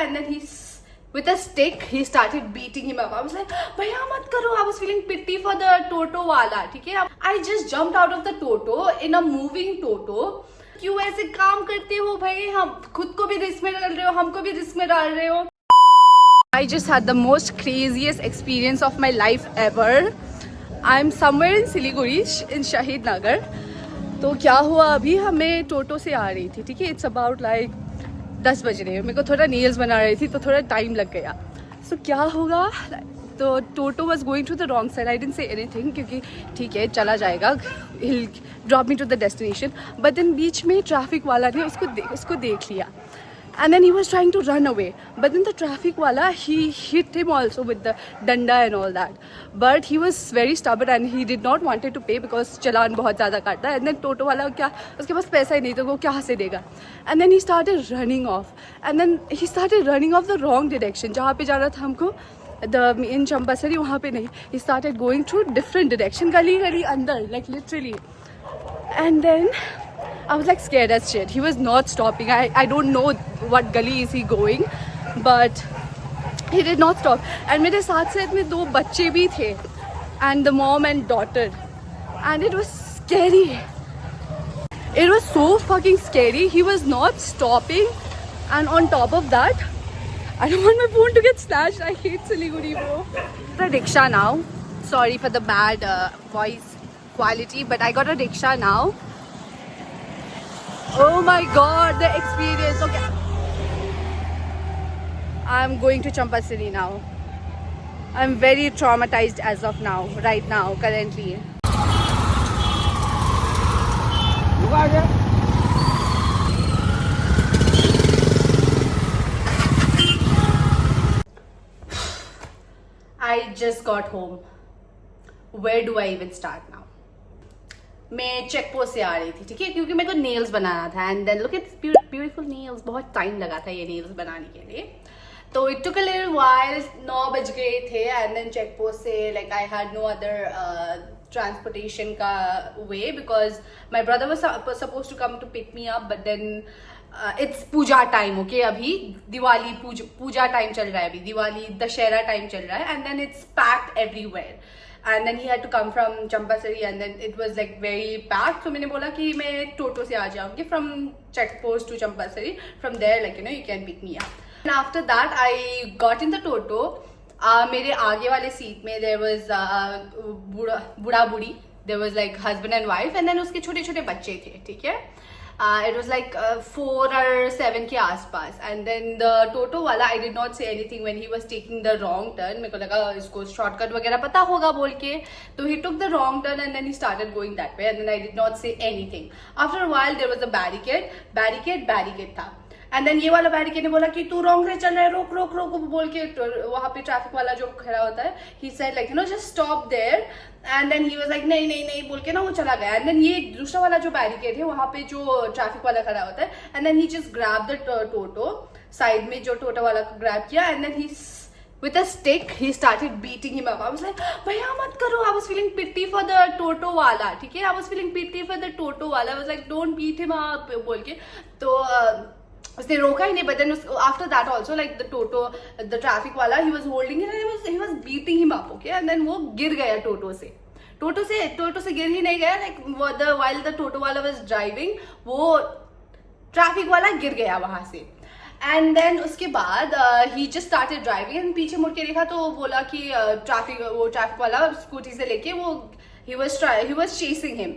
and then with a stick he started beating him up. I was like, भैया मत करो. I was feeling pity for the Toto वाला, ठीक है. I just jumped out of the Toto in a moving Toto. क्यों ऐसे काम करते हो भाई? हम खुद को भी रिस्क में डाल रहे हो, हमको भी रिस्क में डाल रहे हो. I just had the most craziest experience of my life ever. I'm somewhere in Siliguri in Shahid Nagar. तो क्या हुआ, अभी हमें टोटो से आ रही थी, ठीक है. इट्स अबाउट लाइक 10 बज रहे हैं. मेरे को थोड़ा नेल्स बना रही थी तो थोड़ा टाइम लग गया. सो क्या होगा, तो toto was going to the wrong side. I didn't say anything क्योंकि ठीक है चला जाएगा, he'll drop me to the destination. But then बीच में ट्रैफिक वाला ने उसको देख लिया. And then he was trying to run away, but then the traffic wala he hit him also with the danda and all that. But he was very stubborn and he did not wanted to pay because चालान बहुत ज़्यादा काटता है. And then टोटो वाला क्या, उसके पास पैसा ही नहीं तो वो कहाँ से देगा. And then he started running off, and then he started running off the wrong direction. जहाँ पे जाना था हमको in चंपासरी, वहाँ पे नहीं. He started going through different direction, गली अंदर, like literally. And then I was like scared as shit. He was not stopping. I don't know what gully is he going, but he did not stop. And मेरे साथ में 2 बच्चे भी थे, and the mom and daughter, and it was scary. It was so fucking scary. He was not stopping, and on top of that, I don't want my phone to get snatched. I hate Siliguri, bro. The rickshaw now. Sorry for the bad voice quality, but I got a rickshaw now. Oh my god, the experience. Okay, I'm going to Champasiri now. I'm very traumatized as of now, right now, currently. I just got home. Where do I even start now? मैं check post से आ रही थी, ठीक है, क्योंकि मेरे को nails बनाना था. And then look at beautiful nails. बहुत टाइम लगा था ये नेल्स बनाने के लिए, तो it took a little while. 9 बज गए थे. एंड देन चेक पोस्ट से like I had no other transportation का way because my brother was suppose to come to pick me up. But then it's puja time, okay. अभी दिवाली पूजा time चल रहा है, अभी दिवाली दशहरा टाइम चल रहा है. And then it's packed everywhere. And then he had to come from Champasari, and then it was like very packed. So मैंने बोला कि मैं टोटो से आ जाऊँगी from check post to Champasari. From there, like you can pick me up. And after that, I got in the Toto. मेरे आगे वाले seat में there was बूढ़ा बूढ़ी. There was like husband and wife, and then उसके छोटे छोटे बच्चे थे, ठीक है. It was like 4 or 7 के आसपास. And then the Toto वाला, I did not say anything when he was taking the wrong turn. मेरे को लगा इसको shortcut वगैरह पता होगा बोल के. तो he took the wrong turn and then he started going that way. And then I did not say anything. After a while there was a barricade था. एंड देन ये वाला बैरिकेड ने बोला कि तू रॉन्ग वे चल रहा है, रोक रोक रोक बोल के. वहां पे ट्रैफिक वाला जो खड़ा होता है, he said like just stop there. And then he was like नहीं नहीं नहीं बोल के ना वो चला गया. एंड देन ये दूसरा वाला जो बैरिकेड है वहां पे जो ट्रैफिक वाला खड़ा होता है, and then he just grab the toto. Side में जो टोटो वाला को ग्रैब किया, and then he with a stick he started beating him up. I was like, भैया मत करो. I was feeling pity for the Toto वाला, ठीक है. I was feeling pity for the Toto वाला. I was like, don't beat him up बोल के. तो उसने रोका ही नहीं. But then after that also like the toto, the traffic वाला, he was holding it, he was beating him up, okay. And then वो गिर गया टोटो से गिर ही नहीं गया. लाइक वाइल द टोटो वाला वॉज ड्राइविंग, वो ट्रैफिक वाला गिर गया वहां से. एंड देन उसके बाद ही जस्ट स्टार्टेड ड्राइविंग. एंड पीछे मुड़ के देखा तो बोला कि ट्रैफिक वाला स्कूटी से लेके वो he was chasing him.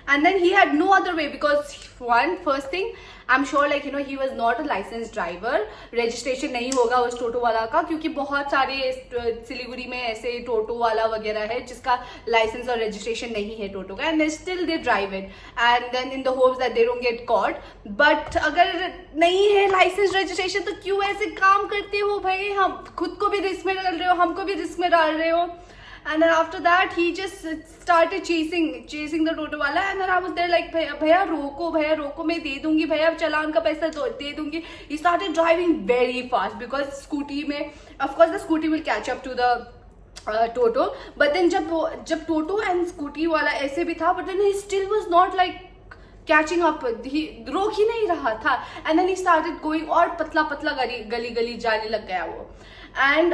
And then he had no other way because first thing I'm sure like he was not a licensed driver. Registration नहीं होगा उस टोटो वाला का, क्योंकि बहुत सारे सिलीगुड़ी में ऐसे टोटो वाला वगैरह है जिसका लाइसेंस और रजिस्ट्रेशन नहीं है टोटो का. And still they drive it, and then in the hopes that they don't get caught. But अगर नहीं है लाइसेंस रजिस्ट्रेशन तो क्यों ऐसे काम करते हो भाई? हम खुद को भी रिस्क में डाल रहे हो, हमको भी रिस्क में डाल रहे हो. And then after that he just started chasing the टोटो वाला. And then I was there like भैया रोको, मैं दे दूंगी भैया, चालान का पैसा दे दूंगी. He started driving very fast because scooty में of course the scooty will catch up to the toto. But then जब टोटो and स्कूटी वाला ऐसे भी था, but then he still was not like catching up, रोक ही नहीं रहा था. And then he started going, और पतला पतला गली गली जाने लग गया वो. And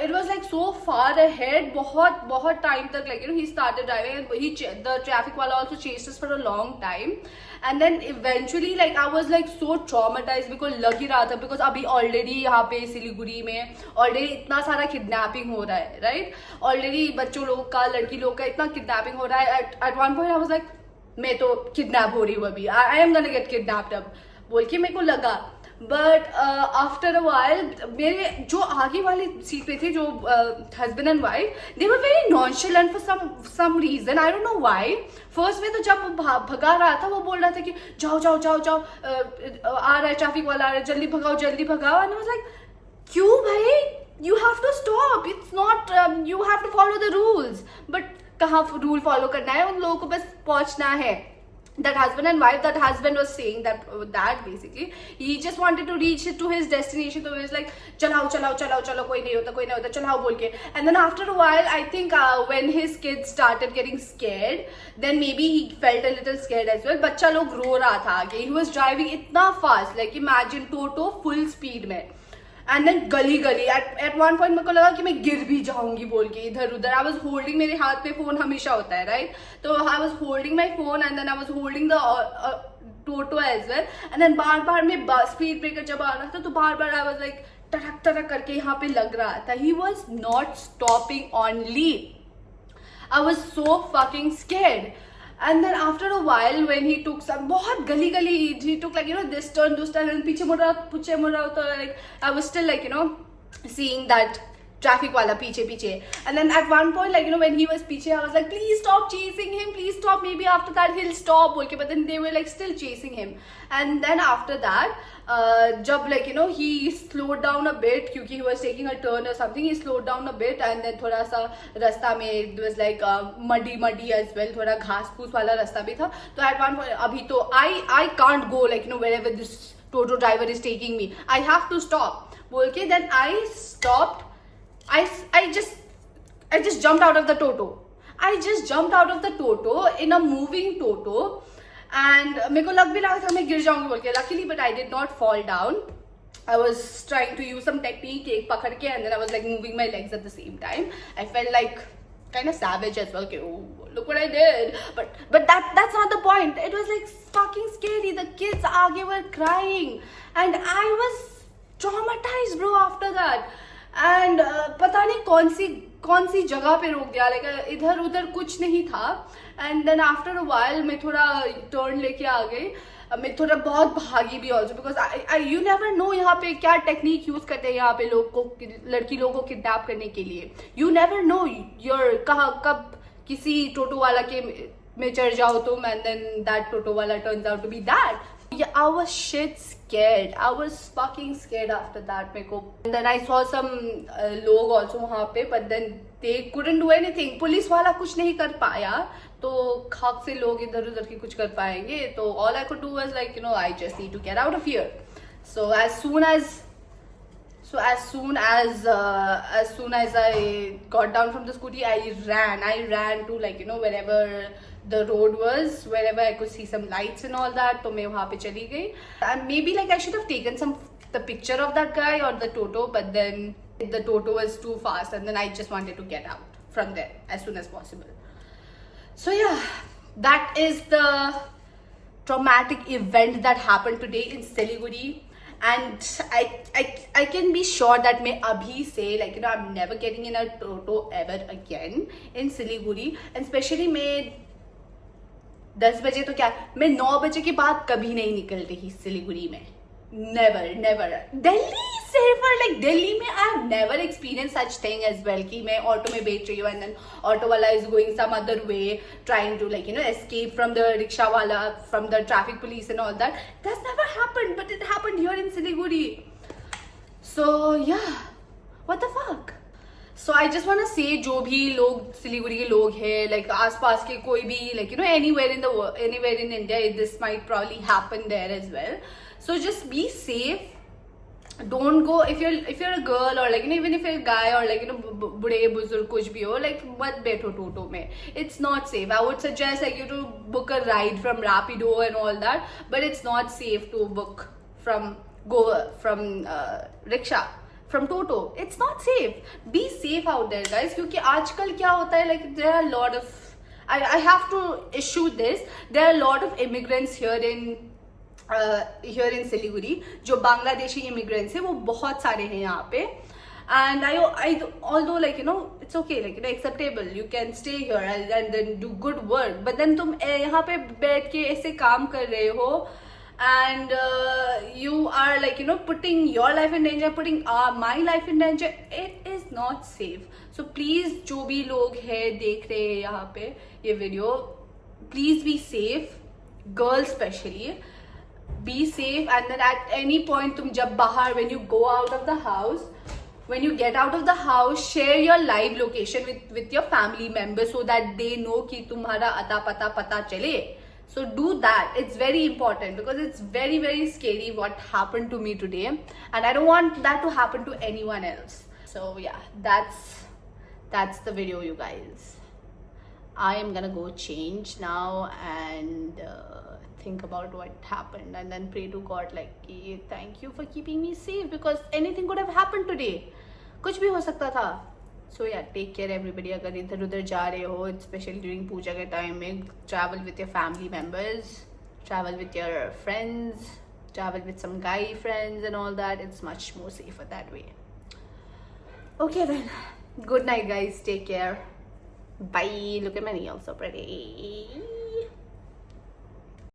it was like so far ahead, बहुत बहुत टाइम तक, like he started driving, the traffic वाला also chased us for a long time. And then eventually like I was like so traumatize, because लग ही रहा था, because अभी already यहाँ पे सिलीगुड़ी में ऑलरेडी इतना सारा किडनैपिंग हो रहा है, राइट. ऑलरेडी बच्चों लोग का, लड़की लोग का इतना किडनैपिंग हो रहा है. At one point I was like, मैं तो किडनैप हो रही हूँ अभी, I am gonna get kidnapped अब बोल के मेरे को लगा. बट आफ्टर अ वाइल, मेरे जो आगे वाली सीट पे थे, जो husband and wife, they were very nonchalant for some reason, I don't know why. First में तो जब भगा रहा था, वो बोल रहा था कि जाओ जाओ जाओ जाओ, आ रहा है ट्रैफिक वाला, आ रहा है, जल्दी भगाओ जल्दी भगाओ. एंड आई वाज लाइक, क्यों भाई, you have to stop, it's not, you have to follow the rules. But कहाँ रूल फॉलो करना है, उन लोगों को बस पहुंचना है. That husband and wife, that husband was saying that basically he just wanted to reach to his destination, so he was like, चलाओ चलाओ चलाओ चलो, कोई नहीं होता चलाओ बोल के. And then after a while, I think when his kids started getting scared, then maybe he felt a little scared as well. बच्चा लोग रो रहा था आगे, he was driving इतना fast, like imagine Toto full speed में. And then गली eight one point मेरे को लगा कि मैं गिर भी जाऊंगी बोल के इधर उधर. आई वॉज होल्डिंग, मेरे हाथ में फोन हमेशा होता है, राइट. तो I was holding my phone, and then I was holding the toto as well. And then बार बार में स्पीड ब्रेकर जब आ रहा था, तो बार बार आई वॉज लाइक टरक टरक करके यहाँ पे लग रहा था. He was not stopping only. I was so fucking scared. And then after a while, when he took some, बहुत गली he took like, this turn, and पीछे मुड़ रहा तो like I was still like, seeing that traffic वाला पीछे. And then at one point, like, when he was पीछे, I was like, please stop chasing him, please stop, maybe after that he'll stop बोल के. But then they were like still chasing him. And then after that, जब like, he slowed down a bit, क्योंकि he was taking a turn or something, he slowed down a bit. And then थोड़ा सा रास्ता में it was like muddy as well, थोड़ा घास फूस वाला रास्ता भी था. तो at one point, अभी तो I can't go like, wherever this Toto driver is taking me, I have to stop बोल के. Then I stopped. I just jumped out of the Toto. I just jumped out of the Toto in a moving Toto. And मेरे को लग भी रहा था मैं गिर जाऊंगी बोल के. Luckily, but I did not fall down. I was trying to use some technique, एक पकड़ के, and then I was like moving my legs at the same time. I felt like kind of savage as well. Oh, look what I did. But that's not the point. It was like fucking scary. The kids आगे were crying, and I was traumatized, bro, after that. And पता नहीं कौन सी जगह पे रोक दिया, like इधर उधर कुछ नहीं था. And then after a while मैं थोड़ा टर्न लेके आ गई. मैं थोड़ा बहुत भागी भी also, because you never know यहाँ पे क्या टेक्निक यूज करते हैं यहाँ पे लोग को, लड़की लोगों को किडनैप करने के लिए. यू नेवर नो योर कब किसी टोटो वाला के में चढ़ जाओ तुम, एंड देन दैट टोटो वाला turns out to be that. Yeah, I was shit scared. I was fucking scared after that. मेरे को. And then I saw some लोग also वहाँ पे, but then they couldn't do anything. Police वाला कुछ नहीं कर पाया, तो खाक से लोग इधर उधर की कुछ कर पाएंगे. तो all I could do was like, I just need to get out of here. So as soon as I got down from the scooty, I ran to like, wherever the road was, wherever I could see some lights and all that. तो मैं वहाँ पे चली गई. And maybe like I should have taken the picture of that guy or the Toto, but then the Toto was too fast, and then I just wanted to get out from there as soon as possible. So yeah, that is the traumatic event that happened today in Siliguri. And I can be sure that मैं अभी से like, I'm never getting in a Toto ever again in Siliguri. And especially मैं 10 बजे तो क्या, मैं 9 बजे के बाद कभी नहीं निकल रही सिलीगुड़ी में. नेवर. दिल्ली सिर्फ like दिल्ली में I have never experience such thing as well कि मैं ऑटो में बैठ रही हूँ, एंड देन ऑटो वाला is going some other way, trying to like, escape from the rickshaw वाला, from the traffic police and all that. That's never happened, but it happened here in Siliguri. So yeah, what the fuck. So I just want to say, जो भी लोग सिलीगुड़ी के लोग हैं, like आसपास के कोई भी like, anywhere in India, this might probably happen there as well. So just be safe. don't go if you're a girl, or like, you know, even if you're a guy, or like, you know, bude buzurg kuch bhi ho, like mat baitho toto mein. It's not safe. I would suggest like you to book a ride from Rapido and all that, but it's not safe to book from rickshaw, from Toto. It's not safe. Be safe out there, guys, क्योंकि आजकल क्या होता है, like there are a lot of I have to issue this. There are a lot of immigrants here in Siliguri, जो Bangladeshi immigrants हैं, वो बहुत सारे हैं यहाँ पे. And I although like, you know, it's okay, like, you know, acceptable, you can stay here and then do good work, but then तुम यहाँ पे बैठ के ऐसे काम कर रहे हो, and you are like, you know, putting your life in danger, putting my life in danger. It is not safe. So please, जो भी लोग हैं देख रहे हैं यहाँ पे ये video, please be safe, girls especially. Be safe, and then at any point तुम जब बाहर, when you go out of the house, when you get out of the house, share your live location with your family members so that they know कि तुम्हारा अता पता चले. So do that. It's very important because it's very, very scary what happened to me today, and I don't want that to happen to anyone else. So yeah, that's the video, you guys. I am gonna go change now and think about what happened, and then pray to God like, thank you for keeping me safe, because anything could have happened today. कुछ भी हो सकता था. So yeah, take care everybody. अगर इधर उधर जा रहे हो, especially during पूजा के टाइम में, travel with your family members, travel with your friends, travel with some guy friends and all that. It's much more safer that way. Okay then, good night guys, take care, bye. Look at my nails, so pretty.